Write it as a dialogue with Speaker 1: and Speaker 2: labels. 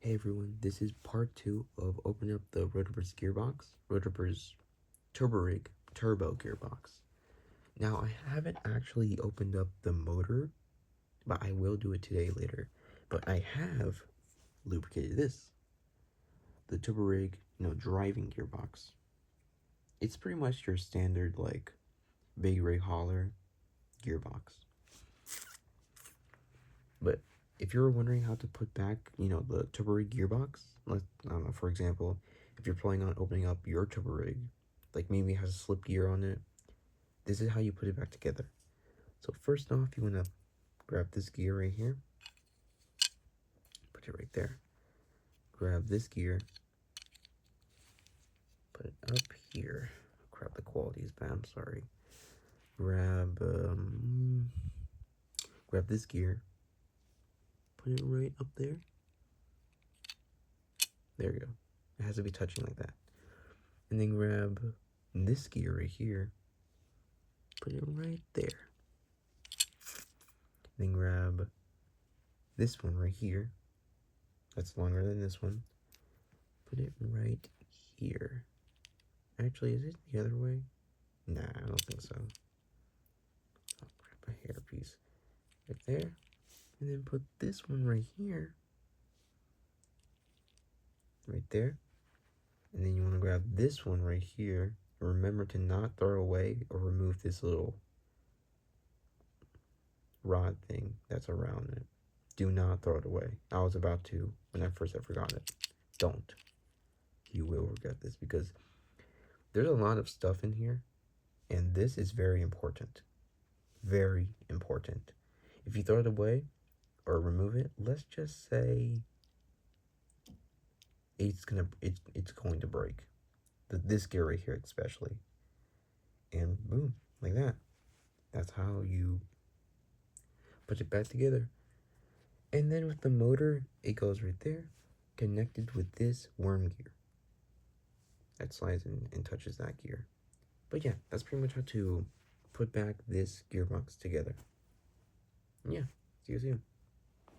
Speaker 1: Hey everyone, this is part 2 of opening up the Rotover's Gearbox, Rotover's Turbo Gearbox. Now, I haven't actually opened up the motor, but I will do it today later. But I have lubricated this, the Turbo driving gearbox. It's pretty much your standard, like, big rig hauler gearbox. But if you're wondering how to put back, the turbo rig gearbox, like, I don't know, for example, if you're planning on opening up your turbo rig, like maybe it has a slip gear on it, this is how you put it back together. So first off, you want to grab this gear right here, put it right there. Grab this gear, put it up here. Crap, the quality is bad, I'm sorry. Grab this gear, put it right up there. There you go. It has to be touching like that. And then grab this gear right here, put it right there. Then grab this one right here, that's longer than this one, put it right here. Actually, is it the other way? Nah, I don't think so. I'll grab a hairpiece right there, and then put this one right here, right there. And then you want to grab this one right here. Remember to not throw away or remove this little rod thing that's around it. Do not throw it away. I was about to when I first ever got it. Don't. You will regret this because there's a lot of stuff in here, and this is very important. Very important. If you throw it away or remove it, let's just say it's going to break. This gear right here especially. And boom, like that. That's how you put it back together. And then with the motor, it goes right there, connected with this worm gear. That slides in and touches that gear. But yeah, that's pretty much how to put back this gearbox together. Yeah, see you soon.